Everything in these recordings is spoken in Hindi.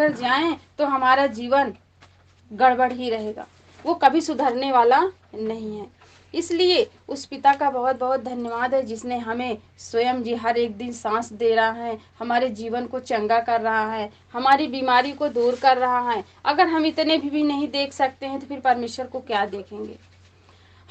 अगर जाएं तो हमारा जीवन गड़बड़ ही रहेगा, वो कभी सुधरने वाला नहीं है। इसलिए उस पिता का बहुत बहुत धन्यवाद है जिसने हमें स्वयं जी हर एक दिन सांस दे रहा है, हमारे जीवन को चंगा कर रहा है, हमारी बीमारी को दूर कर रहा है। अगर हम इतने भी नहीं देख सकते हैं तो फिर परमेश्वर को क्या देखेंगे।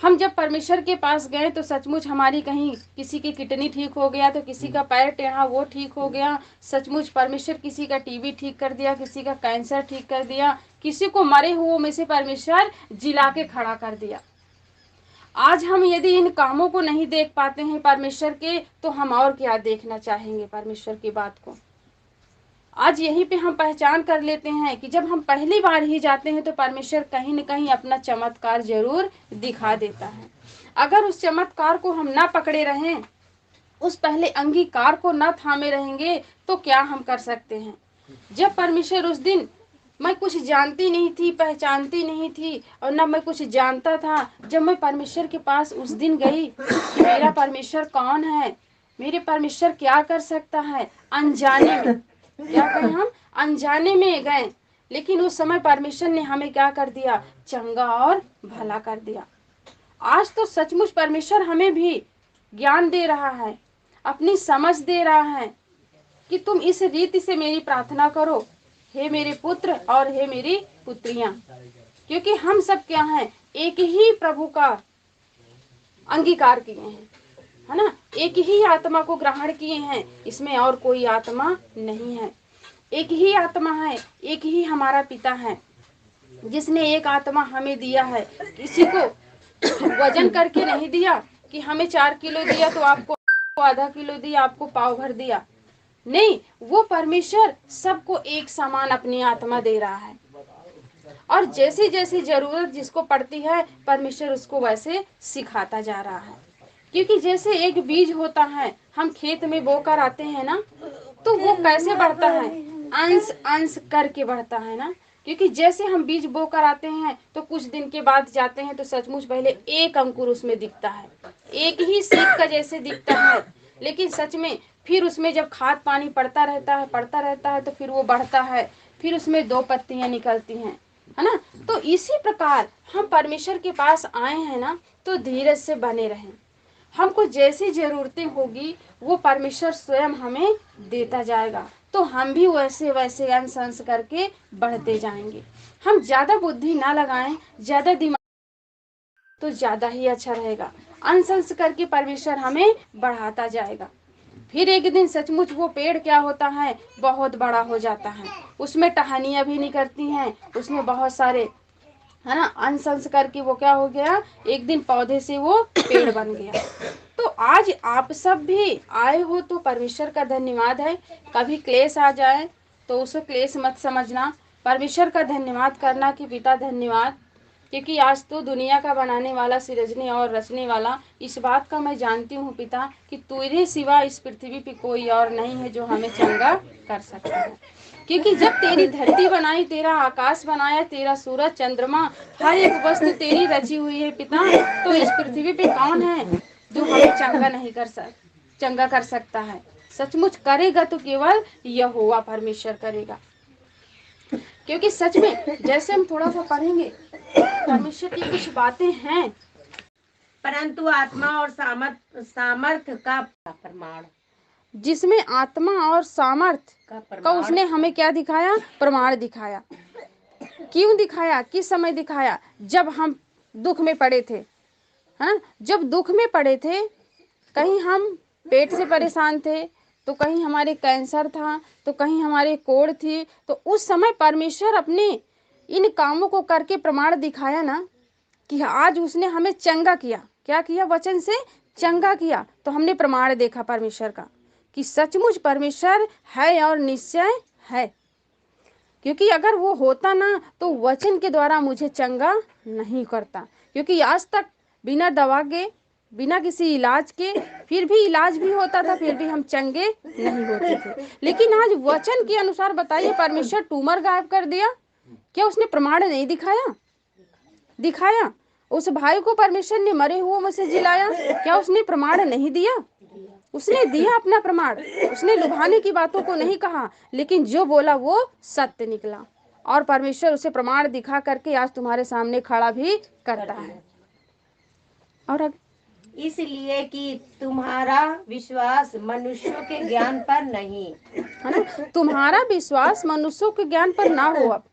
हम जब परमेश्वर के पास गए तो सचमुच हमारी कहीं किसी की किडनी ठीक हो गया तो किसी का पैर टेढ़ा वो ठीक हो गया, सचमुच परमेश्वर किसी का टीबी ठीक कर दिया, किसी का कैंसर ठीक कर दिया, किसी को मरे हुओं में से परमेश्वर जिला के खड़ा कर दिया। आज हम यदि इन कामों को नहीं देख पाते हैं परमेश्वर के, तो हम और क्या देखना चाहेंगे परमेश्वर की बात को। आज यहीं पे हम पहचान कर लेते हैं कि जब हम पहली बार ही जाते हैं तो परमेश्वर कहीं न कहीं अपना चमत्कार जरूर दिखा देता है। अगर उस चमत्कार को हम ना पकड़े रहें, उस पहले अंगीकार को ना थामे रहेंगे तो क्या हम कर सकते हैं। जब परमेश्वर उस दिन, मैं कुछ जानती नहीं थी, पहचानती नहीं थी और ना मैं कुछ जानता था, जब मैं परमेश्वर के पास उस दिन गई कि मेरा परमेश्वर कौन है, मेरे परमेश्वर क्या कर सकता है, अनजाने में, क्या कहें हम, अनजाने में गए, लेकिन उस समय परमेश्वर ने हमें क्या कर दिया, चंगा और भला कर दिया। आज तो सचमुच परमेश्वर हमें भी ज्ञान दे रहा है, अपनी समझ दे रहा है कि तुम इस रीति से मेरी प्रार्थना करो, हे मेरे पुत्र और हे मेरी पुत्रियां। क्योंकि हम सब क्या हैं, एक ही प्रभु का अंगीकार किए हैं, है ना, एक ही आत्मा को ग्रहण किए हैं, इसमें और कोई आत्मा नहीं है। एक ही आत्मा है, एक ही हमारा पिता है जिसने एक आत्मा हमें दिया है। किसी को वजन करके नहीं दिया कि हमें 4 किलो दिया तो आपको आधा किलो दिया, आपको पाव भर दिया, नहीं, वो परमेश्वर सबको एक समान अपनी आत्मा दे रहा है और जैसी जैसी जरूरत जिसको पड़ती है परमेश्वर उसको वैसे सिखाता जा रहा है। क्योंकि जैसे एक बीज होता है, हम खेत में बोकर आते हैं ना, तो वो कैसे बढ़ता है, अंश अंश करके बढ़ता है ना। क्योंकि जैसे हम बीज बोकर आते हैं तो कुछ दिन के बाद जाते हैं तो सचमुच पहले एक अंकुर उसमें दिखता है, एक ही सीख का जैसे दिखता है, लेकिन सच में फिर उसमें जब खाद पानी पड़ता रहता है तो फिर वो बढ़ता है, फिर उसमें 2 पत्तियां निकलती हैं, है ना। तो इसी प्रकार हम परमेश्वर के पास आए हैं ना, तो धीरज से बने रहें। हमको जैसी जरूरतें होगी वो परमेश्वर स्वयं हमें देता जाएगा, तो हम भी वैसे वैसे अंश अंश करके बढ़ते जाएंगे। हम ज्यादा बुद्धि ना लगाएं, ज्यादा दिमाग तो ज्यादा ही अच्छा रहेगा। अंश अंश करके परमेश्वर हमें बढ़ाता जाएगा। फिर एक दिन सचमुच वो पेड़ क्या होता है, बहुत बड़ा हो जाता है, उसमें टहनियां भी निकलती हैं, उसमें बहुत सारे, है ना, अंश अंश करके वो क्या हो गया, एक दिन पौधे से वो पेड़ बन गया। तो आज आप सब भी आए हो तो परमेश्वर का धन्यवाद है। कभी क्लेश आ जाए तो उसको क्लेश मत समझना, परमेश्वर का धन्यवाद करना कि पिता धन्यवाद, क्योंकि आज तो दुनिया का बनाने वाला, सृजने और रचने वाला, इस बात का मैं जानती हूँ पिता कि तेरे सिवा इस पृथ्वी पे कोई और नहीं है जो हमें चंगा कर सकता है। क्योंकि जब तेरी धरती बनाई, तेरा आकाश बनाया, तेरा सूरज चंद्रमा, हर एक वस्तु तेरी रची हुई है पिता, तो इस पृथ्वी पे कौन है जो हमें चंगा कर सकता है। सचमुच करेगा तो केवल यहोवा परमेश्वर करेगा। क्योंकि सच में जैसे हम थोड़ा सा पढ़ेंगे, परमेश्वर की कुछ बातें हैं, परंतु आत्मा और सामर्थ का प्रमाण, जिसमें आत्मा और सामर्थ का उसने हमें क्या दिखाया, प्रमाण दिखाया। क्यों दिखाया, किस समय दिखाया, जब हम दुख में पड़े थे, हाँ, जब दुख में पड़े थे, कहीं हम पेट से परेशान थे, तो कहीं हमारे कैंसर था, तो कहीं हमारे कोढ़ थी, तो उस समय परमेश्वर अपने इन कामों को करके प्रमाण दिखाया ना कि आज उसने हमें चंगा किया। क्या किया, वचन से चंगा किया। तो हमने प्रमाण देखा परमेश्वर का कि सचमुच परमेश्वर है और निश्चय है। क्योंकि अगर वो होता ना तो वचन के द्वारा मुझे चंगा नहीं करता। क्योंकि आज तक बिना दवा के, बिना किसी इलाज के, फिर भी इलाज भी होता था, फिर भी हम चंगे नहीं होते थे। लेकिन आज वचन के अनुसार बताइए, परमेश्वर ट्यूमर गायब कर दिया, क्या उसने प्रमाण नहीं दिखाया, दिखाया। उस भाई को परमेश्वर ने मरे हुओं में से जिलाया, क्या उसने प्रमाण नहीं दिया, उसने दिया अपना प्रमाण, उसने लुभाने की बातों को नहीं कहा, लेकिन जो बोला वो सत्य निकला, और परमेश्वर उसे प्रमाण दिखा करके आज तुम्हारे सामने खड़ा भी करता है। और इसलिए कि तुम्हारा विश्वास मनुष्यों के ज्ञान पर नहीं, है ना, तुम्हारा विश्वास मनुष्यों के ज्ञान पर ना हो। अब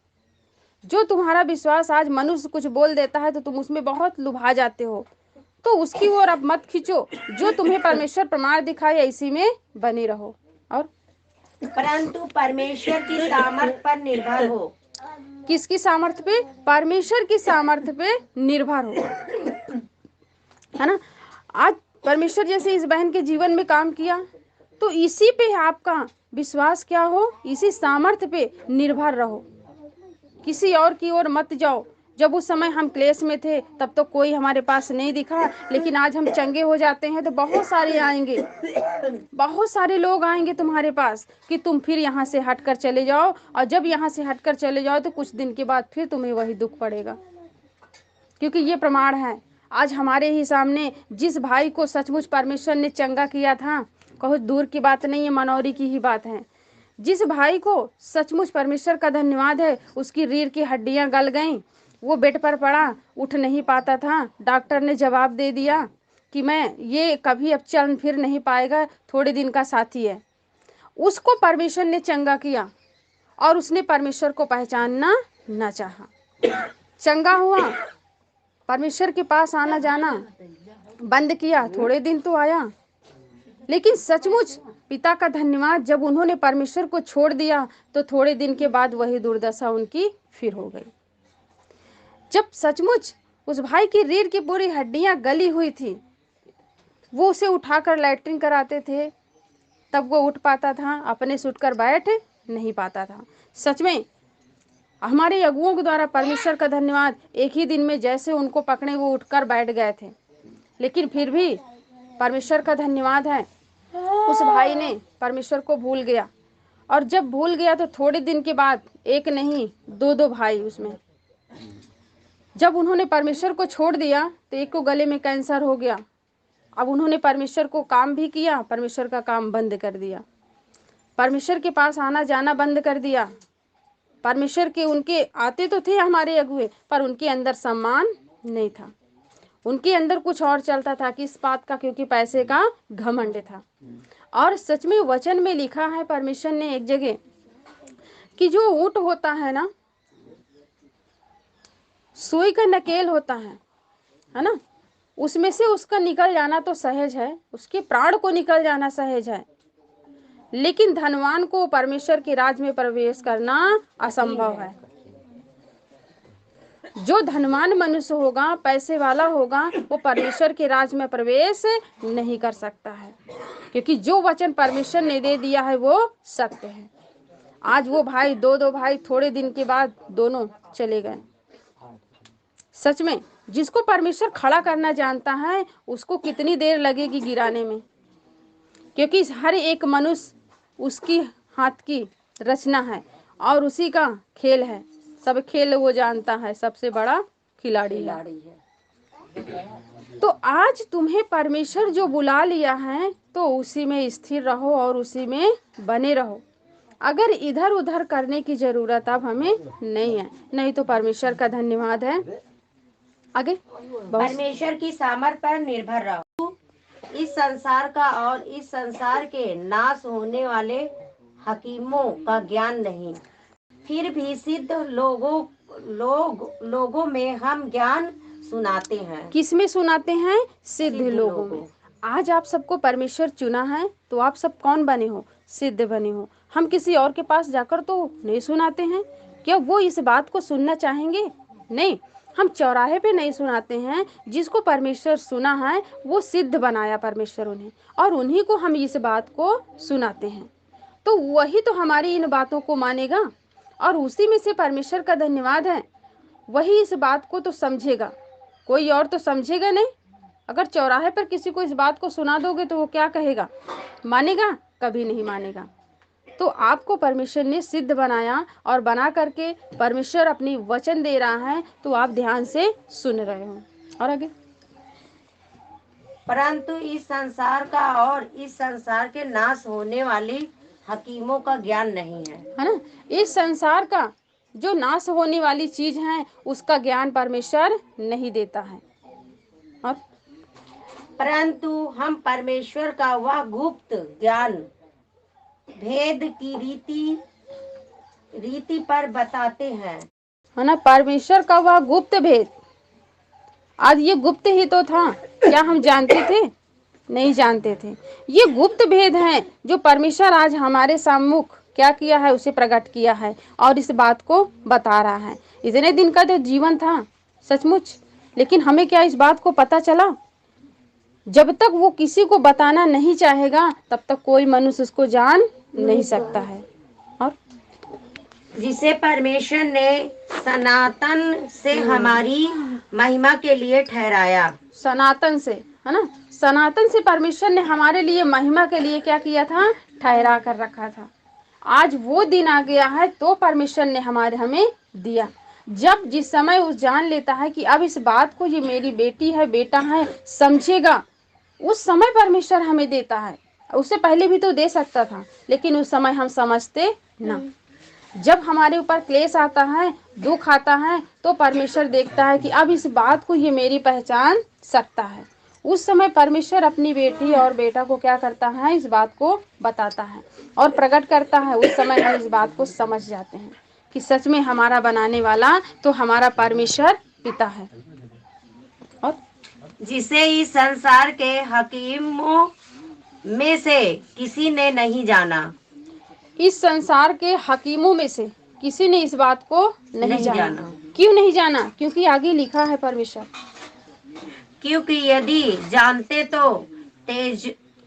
जो तुम्हारा विश्वास आज मनुष्य कुछ बोल देता है तो तुम उसमें बहुत लुभा जाते हो, तो उसकी ओर अब मत खींचो। जो तुम्हें परमेश्वर प्रमाण दिखाए इसी में बने रहो, और परंतु परमेश्वर की सामर्थ पर निर्भर हो। किसकी सामर्थ्य पे? परमेश्वर की सामर्थ्य पे निर्भर हो, है ना। आज परमेश्वर जैसे इस बहन के जीवन में काम किया, तो इसी पे आपका विश्वास क्या हो, इसी सामर्थ्य पे निर्भर रहो, किसी और की ओर मत जाओ। जब उस समय हम क्लेश में थे तब तो कोई हमारे पास नहीं दिखा, लेकिन आज हम चंगे हो जाते हैं तो बहुत सारे आएंगे, बहुत सारे लोग आएंगे तुम्हारे पास कि तुम फिर यहाँ से हटकर चले जाओ, और जब यहाँ से हटकर चले जाओ तो कुछ दिन के बाद फिर तुम्हें वही दुख पड़ेगा, क्योंकि ये प्रमाण है। आज हमारे ही सामने जिस भाई को सचमुच परमेश्वर ने चंगा किया था, कहो दूर की बात नहीं है, मनौरी की ही बात है, जिस भाई को सचमुच परमेश्वर का धन्यवाद है, उसकी रीढ़ की हड्डियां गल गईं, वो बेड पर पड़ा, उठ नहीं पाता था, डॉक्टर ने जवाब दे दिया कि मैं ये कभी अब चल फिर नहीं पाएगा, थोड़े दिन का साथी है। उसको परमेश्वर ने चंगा किया और उसने परमेश्वर को पहचानना न चाहा, चंगा हुआ, परमेश्वर के पास आना जाना बंद किया, थोड़े दिन तो आया, लेकिन सचमुच पिता का धन्यवाद, जब उन्होंने परमेश्वर को छोड़ दिया तो थोड़े दिन के बाद वही दुर्दशा उनकी फिर हो गई। जब सचमुच उस भाई की रीढ़ की पूरी हड्डियां गली हुई थी, वो उसे उठाकर लैट्रिन कराते थे, तब वो उठ पाता था, अपने से उठकर बैठ नहीं पाता था। सच में हमारे अगुओं के द्वारा परमेश्वर का धन्यवाद, एक ही दिन में जैसे उनको पकड़े वो उठकर बैठ गए थे, लेकिन फिर भी परमेश्वर का धन्यवाद है, उस भाई ने परमेश्वर को भूल गया, और जब भूल गया तो थोड़े दिन के बाद एक नहीं दो भाई उसमें, जब उन्होंने परमेश्वर को छोड़ दिया तो एक को गले में कैंसर हो गया। अब उन्होंने परमेश्वर को काम भी किया, परमेश्वर का काम बंद कर दिया, परमेश्वर के पास आना जाना बंद कर दिया। परमेश्वर के उनके आते तो थे हमारे अगुए, पर उनके अंदर सम्मान नहीं था, उनके अंदर कुछ और चलता था, किस बात का? क्योंकि पैसे का घमंड था। और सच में वचन में लिखा है परमेश्वर ने एक जगह कि जो ऊंट होता है ना, सुई का नकेल होता है ना, उसमें से उसका निकल जाना तो सहज है, उसके प्राण को निकल जाना सहज है, लेकिन धनवान को परमेश्वर के राज में प्रवेश करना असंभव है। जो धनवान मनुष्य होगा, पैसे वाला होगा, वो परमेश्वर के राज में प्रवेश नहीं कर सकता है, क्योंकि जो वचन परमेश्वर ने दे दिया है वो सत्य है। आज वो भाई दो भाई थोड़े दिन के बाद दोनों चले गए। सच में जिसको परमेश्वर खड़ा करना जानता है उसको कितनी देर लगेगी गिराने में, क्योंकि हर एक मनुष्य उसकी हाथ की रचना है और उसी का खेल है, सब खेल वो जानता है, सबसे बड़ा खिलाड़ी है। तो आज तुम्हें परमेश्वर जो बुला लिया है तो उसी में स्थिर रहो और उसी में बने रहो। अगर इधर उधर करने की जरूरत अब हमें नहीं है, नहीं तो परमेश्वर का धन्यवाद है। आगे परमेश्वर की सामर्थ पर निर्भर रहो। इस संसार का और इस संसार के नाश होने वाले हकीमों का ज्ञान नहीं, फिर भी सिद्ध लोगों में हम ज्ञान सुनाते हैं। किस में सुनाते हैं? सिद्ध लोगों में। आज आप सबको परमेश्वर चुना है तो आप सब कौन बने हो? सिद्ध बने हो। हम किसी और के पास जाकर तो नहीं सुनाते हैं, क्या वो इस बात को सुनना चाहेंगे? नहीं, हम चौराहे पे नहीं सुनाते हैं, जिसको परमेश्वर सुना है वो सिद्ध बनाया परमेश्वर उन्हें, और उन्हीं को हम इस बात को सुनाते हैं, तो वही तो हमारी इन बातों को मानेगा और उसी में से परमेश्वर का धन्यवाद है, वही इस बात को तो समझेगा, कोई और तो समझेगा नहीं। अगर चौराहे पर किसी को इस बात को सुना दोगे तो वो क्या कहेगा? मानेगा? कभी नहीं मानेगा। तो आपको परमेश्वर ने सिद्ध बनाया और बना करके परमेश्वर अपनी वचन दे रहा है, तो आप ध्यान से सुन रहे हो। और आगे परंतु इस संसार का और इस संसार के नाश होने वाली हकीमों का ज्ञान नहीं है ना। इस संसार का जो नाश होने वाली चीज है उसका ज्ञान परमेश्वर नहीं देता है। और परंतु हम परमेश्वर का वह गुप्त ज्ञान भेद की रीति पर बताते हैं, है ना, परमेश्वर का वह गुप्त भेद। आज ये गुप्त ही तो था, क्या हम जानते थे? नहीं जानते थे। ये गुप्त भेद है जो परमेश्वर आज हमारे सम्मुख क्या किया है, उसे प्रकट किया है और इस बात को बता रहा है। इतने दिन का जो जीवन था सचमुच, लेकिन हमें क्या इस बात को पता चला? जब तक वो किसी को बताना नहीं चाहेगा तब तक कोई मनुष्य उसको जान नहीं सकता है। और जिसे परमेश्वर ने सनातन से हमारी महिमा के लिए ठहराया। सनातन से, है ना, सनातन से परमेश्वर ने हमारे लिए महिमा के लिए क्या किया था? ठहरा कर रखा था। आज वो दिन आ गया है तो परमेश्वर ने हमें दिया। जब जिस समय वो जान लेता है कि अब इस बात को ये मेरी बेटी है, बेटा है, समझेगा, उस समय परमेश्वर हमें देता है। उससे पहले भी तो दे सकता था, लेकिन उस समय हम समझते ना। जब हमारे ऊपर क्लेश आता है, दुख आता है, तो परमेश्वर देखता है कि अब इस बात को ये मेरी पहचान सकता है। उस समय परमेश्वर अपनी बेटी और बेटा को क्या करता है? इस बात को बताता है और प्रकट करता है। उस समय हम इस बात को समझ जाते हैं कि सच में हमारा बनाने वाला तो हमारा परमेश्वर पिता है। और जिसे इस संसार के हकीमों में से किसी ने नहीं जाना। इस संसार के हकीमों में से किसी ने इस बात को नहीं जाना। क्यों नहीं जाना? क्योंकि आगे लिखा है परमेश्वर, क्योंकि यदि जानते तो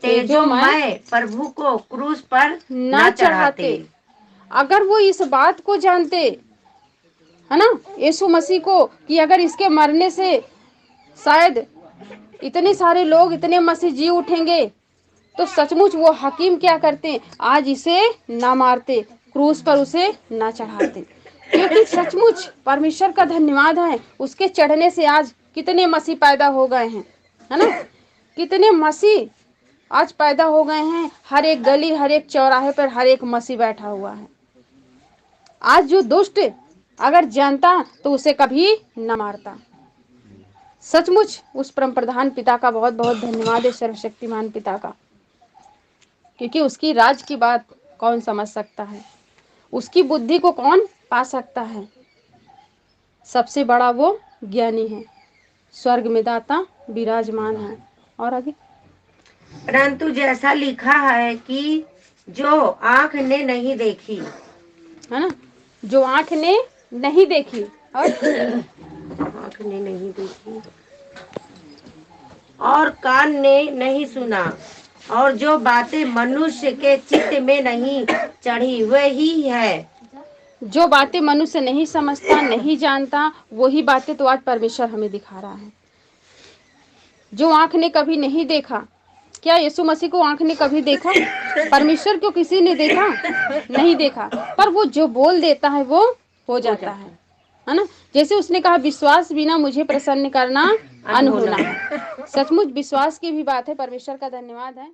तेजोमय प्रभु को क्रूस पर न चढ़ाते। अगर वो इस बात को जानते, है ना, यीशु मसीह को, कि अगर इसके मरने से शायद इतने सारे लोग, इतने मसीह जी उठेंगे, तो सचमुच वो हकीम क्या करते? आज इसे ना मारते, क्रूस पर उसे ना चढ़ाते। क्योंकि सचमुच परमेश्वर का धन्यवाद है, उसके चढ़ने से आज कितने मसीह पैदा हो गए हैं, है ना, कितने मसीह आज पैदा हो गए हैं। हर एक गली, हर एक चौराहे पर हर एक मसीह बैठा हुआ है। आज जो दुष्ट अगर जानता तो उसे कभी न मारता। सचमुच उस परम प्रधान पिता का बहुत बहुत धन्यवाद है, सर्वशक्तिमान पिता का, क्योंकि उसकी राज की बात कौन समझ सकता है, उसकी बुद्धि को कौन पा सकता है। सबसे बड़ा वो ज्ञानी है, स्वर्ग में दाता विराजमान है। और आगे, परंतु जैसा लिखा है कि जो आंख ने नहीं देखी, है ना, जो आंख ने नहीं देखी और आंख ने नहीं देखी और कान ने नहीं सुना, और जो बातें मनुष्य के चित्त में नहीं चढ़ी वही है। जो बातें मनुष्य नहीं समझता, नहीं जानता, वही बातें तो आज परमेश्वर हमें दिखा रहा है। जो आंख ने कभी नहीं देखा, क्या यीशु मसीह को आंख ने कभी देखा? परमेश्वर को किसी ने देखा? नहीं देखा, पर वो जो बोल देता है वो हो जाता है ना। जैसे उसने कहा, विश्वास बिना मुझे प्रसन्न करना अनहोना है। सचमुच विश्वास की भी बात है। परमेश्वर का धन्यवाद है।